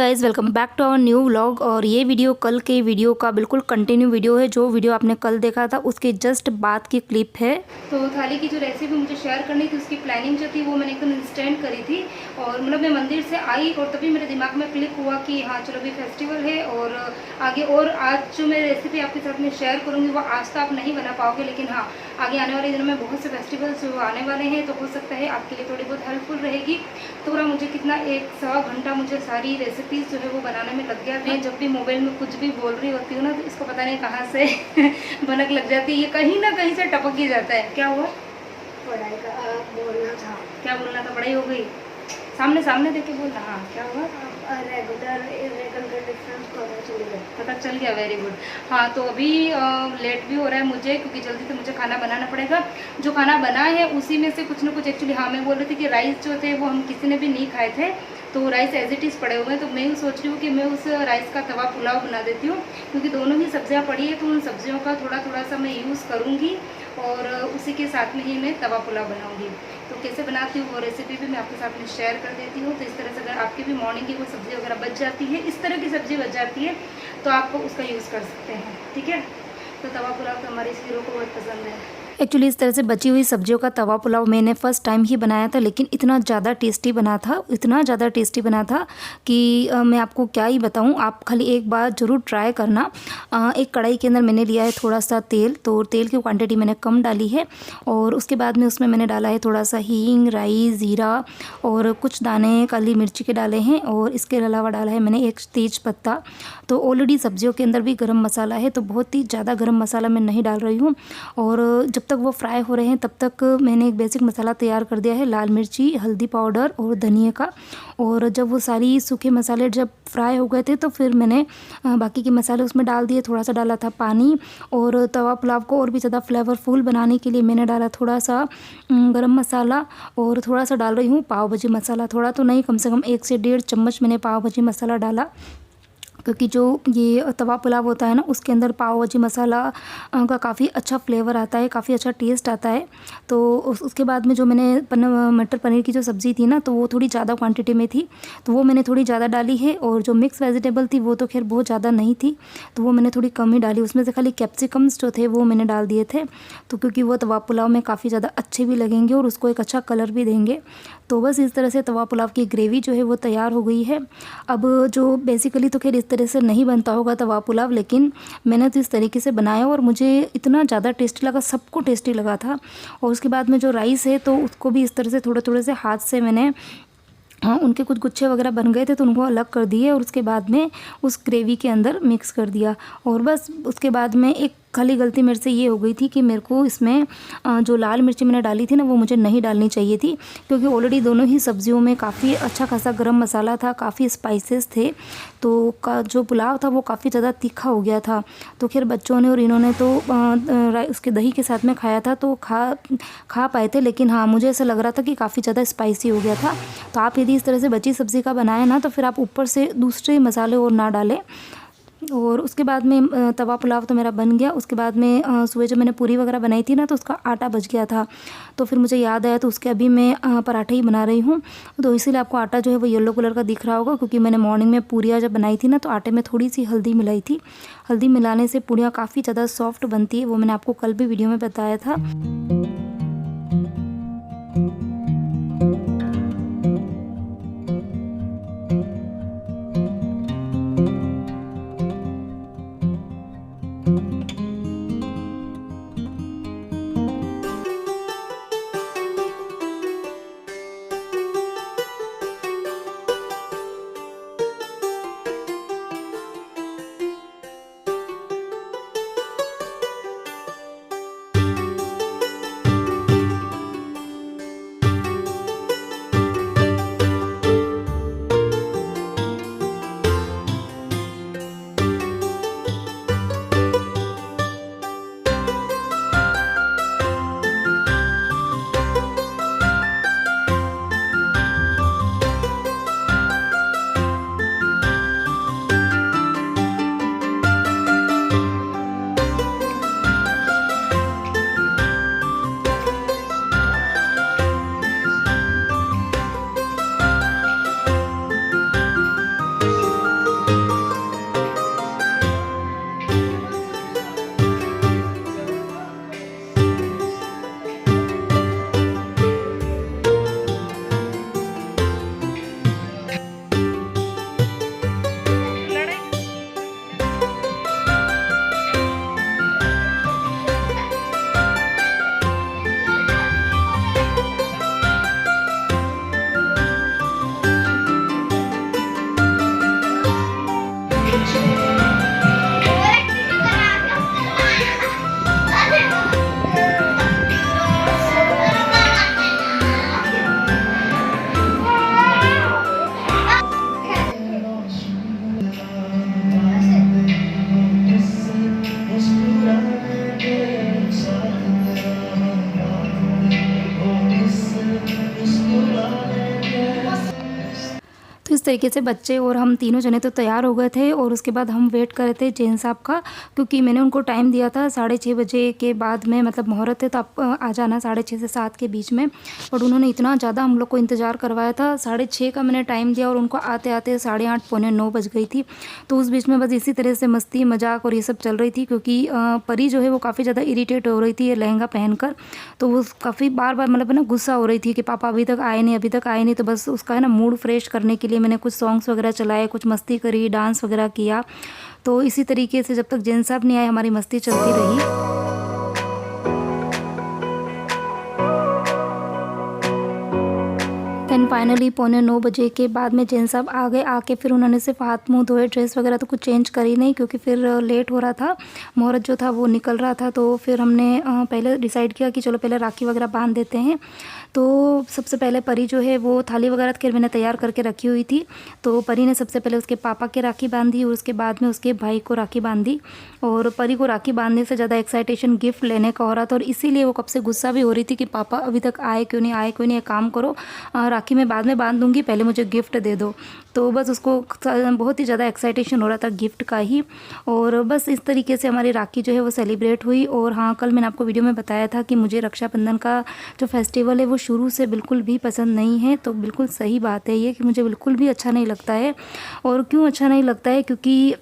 Guys, welcome back to our new vlog. और ये video कल के वीडियो का बिल्कुल कंटिन्यू वीडियो है। जो वीडियो आपने कल देखा था उसके जस्ट बाद की क्लिप है। तो थाली की जो रेसिपी मुझे शेयर करनी थी उसकी प्लानिंग जो थी वो मैंने एकदम इंस्टेंट करी थी। और मतलब मैं मंदिर से आई और तभी मेरे दिमाग में क्लिक हुआ कि हाँ चलो अभी फेस्टिवल है और आगे। और आज जो मैं रेसिपी आपके साथ में शेयर करूँगी वो आज तो आप नहीं बना पाओगे, लेकिन हाँ आगे आने वाले दिनों में बहुत से फेस्टिवल्स आने वाले हैं, तो हो सकता है आपके लिए थोड़ी बहुत हेल्पफुल रहेगी। तो पूरा मुझे कितना 1-1.25 घंटा मुझे सारी रेसिपीज़ जो है वो बनाने में लग गया। मैं जब भी मोबाइल में कुछ भी बोल रही होती हूँ ना तो इसको पता नहीं कहाँ से भनक लग जाती है, ये कहीं ना कहीं से टपक ही जाता है। क्या हुआ? पढ़ाई का बोलना था। क्या बोलना था? पढ़ाई हो गई? सामने सामने देख के बोलना। हाँ क्या हुआ? रेगुलर इरेगुलर का डिफरेंस पता चल गया। Very good. हाँ तो अभी लेट भी हो रहा है मुझे, क्योंकि जल्दी से मुझे खाना बनाना पड़ेगा। जो खाना बना है उसी में से कुछ ना कुछ एक्चुअली, हाँ मैं बोल रही थी कि राइस जो थे वो हम किसी ने भी नहीं खाए थे, तो राइस एज इट इज़ पड़े हुए हैं। तो मैं सोच रही हूँ कि मैं उस राइस का तवा पुलाव बना देती हूँ, क्योंकि दोनों ही सब्जियाँ पड़ी है तो उन सब्जियों का थोड़ा थोड़ा सा मैं यूज़ करूँगी और उसी के साथ में ही मैं तवा पुलाव बनाऊँगी। तो कैसे बनाती हूँ वो रेसिपी भी मैं आपके साथ में शेयर कर देती हूँ। तो इस तरह से अगर आपकी भी मॉर्निंग की कोई सब्ज़ी वगैरह बच जाती है, इस तरह की सब्ज़ी बच जाती है, तो आप उसका यूज़ कर सकते हैं। ठीक है, तो तवा पुलाव तो हमारी हीरो को बहुत पसंद है। एक्चुअली इस तरह से बची हुई सब्जियों का तवा पुलाव मैंने फ़र्स्ट टाइम ही बनाया था, लेकिन इतना ज़्यादा टेस्टी बना था, इतना ज़्यादा टेस्टी बना था कि मैं आपको क्या ही बताऊं। आप खाली एक बार ज़रूर ट्राई करना। एक कढ़ाई के अंदर मैंने लिया है थोड़ा सा तेल, तो तेल की क्वांटिटी मैंने कम डाली है। और उसके बाद में उसमें मैंने डाला है थोड़ा सा हींग, राई, ज़ीरा और कुछ दाने काली मिर्ची के डाले हैं। और इसके अलावा डाला है मैंने एक तेज पत्ता। तो ऑलरेडी सब्जियों के अंदर भी गरम मसाला है, तो बहुत ही ज़्यादा गरम मसाला मैं नहीं डाल रही हूँ। और जब तक वो फ्राई हो रहे हैं तब तक मैंने एक बेसिक मसाला तैयार कर दिया है, लाल मिर्ची, हल्दी पाउडर और धनिया का। और जब वो सारी सूखे मसाले जब फ्राई हो गए थे तो फिर मैंने बाकी के मसाले उसमें डाल दिए। थोड़ा सा डाला था पानी। और तवा पुलाव को और भी ज़्यादा फ्लेवरफुल बनाने के लिए मैंने डाला थोड़ा सा गरम मसाला। और थोड़ा सा डाल रही हूँ पाव भाजी मसाला, थोड़ा तो नहीं, कम से कम 1 से 1.5 चम्मच मैंने पाव भाजी मसाला डाला, क्योंकि जो ये तवा पुलाव होता है ना उसके अंदर पाव भाजी मसाला का काफ़ी अच्छा फ्लेवर आता है, काफ़ी अच्छा टेस्ट आता है। तो उसके बाद में जो मैंने मटर पनीर की जो सब्ज़ी थी ना, तो वो थोड़ी ज़्यादा क्वांटिटी में थी, तो वो मैंने थोड़ी ज़्यादा डाली है। और जो मिक्स वेजिटेबल थी वो तो खैर बहुत ज़्यादा नहीं थी, तो वो मैंने थोड़ी कम ही डाली। उसमें से खाली कैप्सिकम्स जो थे वो मैंने डाल दिए थे, तो क्योंकि वो तवा पुलाव में काफ़ी ज़्यादा अच्छे भी लगेंगे और उसको एक अच्छा कलर भी देंगे। तो बस इस तरह से तवा पुलाव की ग्रेवी जो है वो तैयार हो गई है। अब जो बेसिकली तो खैर इस तरह से नहीं बनता होगा तवा पुलाव, लेकिन मैंने तो इस तरीके से बनाया और मुझे इतना ज़्यादा टेस्टी लगा, सबको टेस्टी लगा था। और उसके बाद में जो राइस है तो उसको भी इस तरह से थोड़े थोड़े से हाथ से मैंने, हाँ उनके कुछ गुच्छे वगैरह बन गए थे तो उनको अलग कर दिए और उसके बाद में उस ग्रेवी के अंदर मिक्स कर दिया। और बस उसके बाद में एक खाली गलती मेरे से ये हो गई थी कि मेरे को इसमें जो लाल मिर्ची मैंने डाली थी ना वो मुझे नहीं डालनी चाहिए थी, क्योंकि ऑलरेडी दोनों ही सब्जियों में काफ़ी अच्छा खासा गरम मसाला था, काफ़ी स्पाइसेस थे, तो का जो पुलाव था वो काफ़ी ज़्यादा तीखा हो गया था। तो खैर बच्चों ने और इन्होंने तो उसके दही के साथ में खाया था तो खा पाए थे, लेकिन हाँ मुझे ऐसा लग रहा था कि काफ़ी ज़्यादा स्पाइसी हो गया था। तो आप यदि इस तरह से बची सब्ज़ी का बनाए ना तो फिर आप ऊपर से दूसरे मसाले और ना डालें। और उसके बाद में तवा पुलाव तो मेरा बन गया। उसके बाद में सुबह जब मैंने पूरी वगैरह बनाई थी ना तो उसका आटा बच गया था, तो फिर मुझे याद आया तो उसके अभी मैं पराठे ही बना रही हूँ। तो इसीलिए आपको आटा जो है वो येलो कलर का दिख रहा होगा, क्योंकि मैंने मॉर्निंग में पूरियाँ जब बनाई थी ना तो आटे में थोड़ी सी हल्दी मिलाई थी। हल्दी मिलाने से पूरियाँ काफ़ी ज़्यादा सॉफ्ट बनती है, वो मैंने आपको कल भी वीडियो में बताया था। उस तरीके से बच्चे और हम तीनों जने तो तैयार हो गए थे और उसके बाद हम वेट कर रहे थे जैन साहब का, क्योंकि मैंने उनको टाइम दिया था 6:30 बजे के बाद में, मतलब मुहूर्त है तो आप आ जाना 6:30 से 7 के बीच में। और उन्होंने इतना ज़्यादा हम लोग को इंतज़ार करवाया था, 6:30 का मैंने टाइम दिया और उनको आते आते 8:30 पौने 9 बज गई थी। तो उस बीच में बस इसी तरह से मस्ती मजाक और ये सब चल रही थी, क्योंकि परी जो है वो काफ़ी ज़्यादा इरीटेट हो रही थी ये लहंगा पहनकर। तो वो काफ़ी बार बार मतलब ना गुस्सा हो रही थी कि पापा अभी तक आए नहीं, अभी तक आए नहीं। तो बस उसका है ना मूड फ्रेश करने के लिए मैंने कुछ सॉन्ग्स वगैरह चलाए, कुछ मस्ती करी, डांस वगैरह किया। तो इसी तरीके से जब तक जैन साहब नहीं आए हमारी मस्ती चलती रही। देन फाइनली पौने 9 बजे के बाद में जैन साहब आ गए। आके फिर उन्होंने सिर्फ हाथ मुंह धोए, ड्रेस वगैरह तो कुछ चेंज करी नहीं, क्योंकि फिर लेट हो रहा था, मुहूर्त जो था वो निकल रहा था। तो फिर हमने पहले डिसाइड किया कि चलो पहले राखी वगैरह बांध देते हैं। तो सबसे पहले परी जो है वो थाली वगैरह फिर मैंने तैयार करके रखी हुई थी। तो परी ने सबसे पहले उसके पापा के राखी बांधी और उसके बाद में उसके भाई को राखी बांधी। और परी को राखी बांधने से ज़्यादा एक्साइटेशन गिफ्ट लेने का हो रहा था, और इसीलिए वो कब से गुस्सा भी हो रही थी कि पापा अभी तक आए क्यों नहीं, आए क्यों नहीं, एक काम करो राखी मैं बाद में बांध दूंगी, पहले मुझे गिफ्ट दे दो। तो बस उसको बहुत ही ज़्यादा एक्साइटेशन हो रहा था गिफ्ट का ही। और बस इस तरीके से हमारी राखी जो है वो सेलिब्रेट हुई। और हाँ, कल मैंने आपको वीडियो में बताया था कि मुझे रक्षाबंधन का जो फेस्टिवल है वो शुरू से बिल्कुल भी पसंद नहीं है। तो बिल्कुल सही बात है ये कि मुझे बिल्कुल भी अच्छा नहीं लगता है। और क्यों अच्छा नहीं लगता है, क्योंकि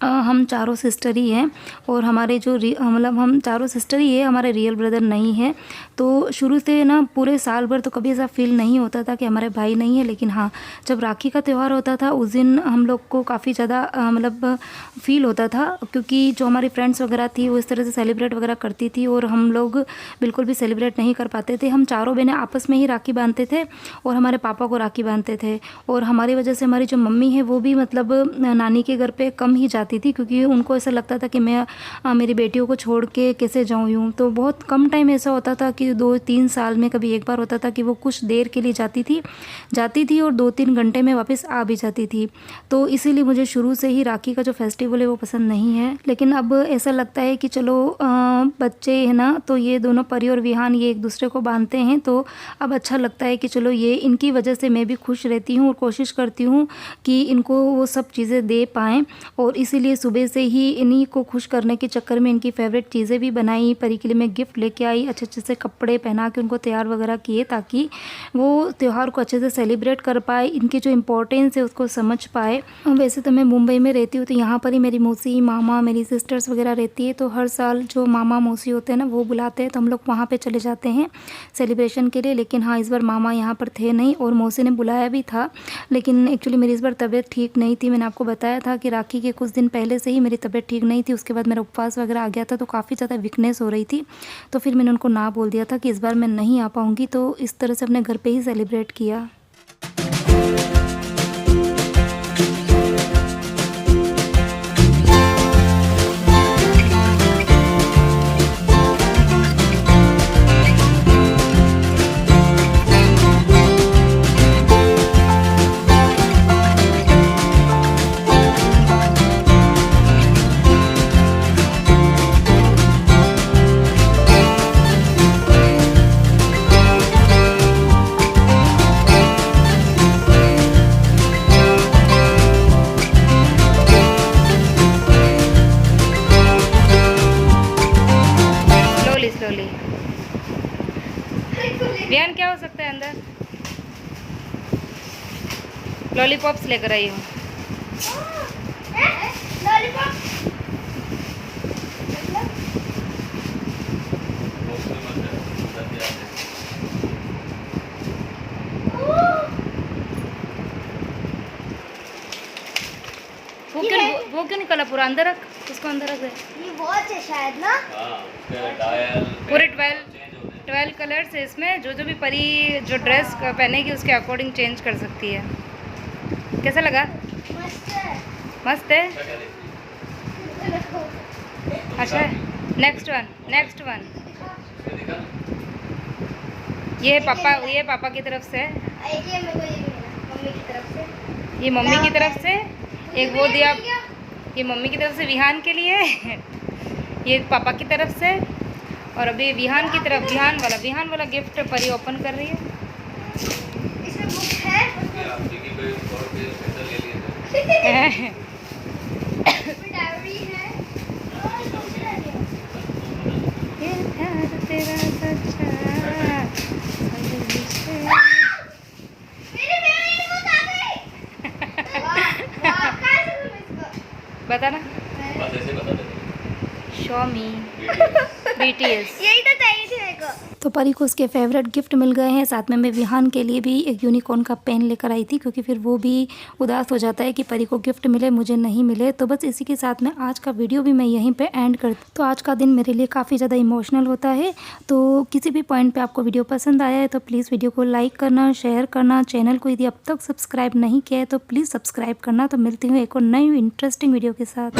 हम चारों सिस्टर ही हैं और हमारे जो मतलब हम चारों सिस्टर ही है, हमारे रियल ब्रदर नहीं है। तो शुरू से ना पूरे साल भर तो कभी ऐसा फील नहीं होता था कि हमारे भाई नहीं है, लेकिन हाँ जब राखी का त्यौहार होता था उस दिन हम लोग को काफ़ी ज़्यादा मतलब फ़ील होता था, क्योंकि जो हमारी फ्रेंड्स वगैरह थी वो इस तरह से सेलिब्रेट वगैरह करती थी और हम लोग बिल्कुल भी सेलिब्रेट नहीं कर पाते थे। हम चारों बहनें आपस में ही राखी बांधते थे और हमारे पापा को राखी बांधते थे। और हमारी वजह से हमारी जो मम्मी है वो भी मतलब नानी के घर पे कम ही जाती थी, क्योंकि उनको ऐसा लगता था कि मैं मेरी बेटियों को छोड़ के कैसे जाऊँ यूँ। तो बहुत कम टाइम ऐसा होता था कि 2-3 साल में कभी एक बार होता था कि वो कुछ देर के लिए जाती थी और 2-3 घंटे में वापस आ भी जाती थी। तो इसीलिए मुझे शुरू से ही राखी का जो फेस्टिवल है वो पसंद नहीं है। लेकिन अब ऐसा लगता है कि चलो बच्चे है ना, तो ये दोनों परी और विहान ये एक दूसरे को बांधते हैं, तो अब अच्छा लगता है कि चलो ये इनकी वजह से मैं भी खुश रहती हूँ और कोशिश करती हूँ कि इनको वो सब चीज़ें दे पाएँ। और इसीलिए सुबह से ही इन्हीं को खुश करने के चक्कर में इनकी फेवरेट चीज़ें भी बनाई, परी के लिए मैं गिफ्ट लेके आई, अच्छे अच्छे से कपड़े पहना के उनको तैयार वगैरह किए, ताकि वो त्यौहार को अच्छे से सेलिब्रेट कर पाए, इनकी जो इम्पोर्टेंस है उसको समझ पाए। वैसे तो मैं मुंबई में रहती हूँ, तो यहाँ पर ही मेरी मौसी, मामा, मेरी सिस्टर्स वगैरह रहती है। तो हर साल जो मामा मौसी होते हैं ना वो बुलाते हैं, तो हम लोग वहाँ पर चले जाते हैं सेलिब्रेशन के लिए। लेकिन हाँ, इस बार मामा यहाँ पर थे नहीं और मौसी ने बुलाया भी था, लेकिन एक्चुअली मेरी इस बार तबीयत ठीक नहीं थी। मैंने आपको बताया था कि राखी के कुछ दिन पहले से ही मेरी तबीयत ठीक नहीं थी, उसके बाद मेरा उपवास वगैरह आ गया था, तो काफ़ी ज़्यादा वीकनेस हो रही थी। तो फिर मैंने उनको ना बोल दिया था कि इस बार मैं नहीं आ पाऊँगी, तो इस तरह से अपने घर पे ही सेलिब्रेट किया। स्लोली विहान क्या हो सकता है अंदर? लॉलीपॉप्स लेकर आई हूँ। वो क्यों निकला? पूरा अंदर रख, उसको अंदर रख दे। ये वॉच है शायद ना? पूरे 12 कलर्स है इसमें। जो भी परी जो ड्रेस पहनेगी उसके अकॉर्डिंग चेंज कर सकती है। कैसा लगा? मस्त है। अच्छा, नेक्स्ट वन ये पापा की तरफ से, ये मम्मी की तरफ से, एक वो दिया ये मम्मी की तरफ से विहान के लिए ये पापा की तरफ से, और अभी विहान की तरफ विहान वाला गिफ्ट परी ओपन कर रही है। इसमें बुक है? आप डिग्गी पे और पे सेंटर ले लिए थे। डायरी है ये प्यार तेरा सच्चा मेरे बेबी को आ गई वाह कैसे तुम इसको बता ना बस ऐसे बता देते शो मी BTS। BTS। यही तो चाहिए थी मेरे को तो परी को उसके फेवरेट गिफ्ट मिल गए हैं। साथ में मैं विहान के लिए भी एक यूनिकॉर्न का पेन लेकर आई थी, क्योंकि फिर वो भी उदास हो जाता है कि परी को गिफ्ट मिले मुझे नहीं मिले। तो बस इसी के साथ में आज का वीडियो भी मैं यहीं पे एंड कर। तो आज का दिन मेरे लिए काफ़ी ज़्यादा इमोशनल होता है। तो किसी भी पॉइंट पे आपको वीडियो पसंद आया है तो प्लीज़ वीडियो को लाइक करना, शेयर करना, चैनल को यदि अब तक सब्सक्राइब नहीं किया है तो प्लीज़ सब्सक्राइब करना। तो मिलती हूँ एक और नई इंटरेस्टिंग वीडियो के साथ।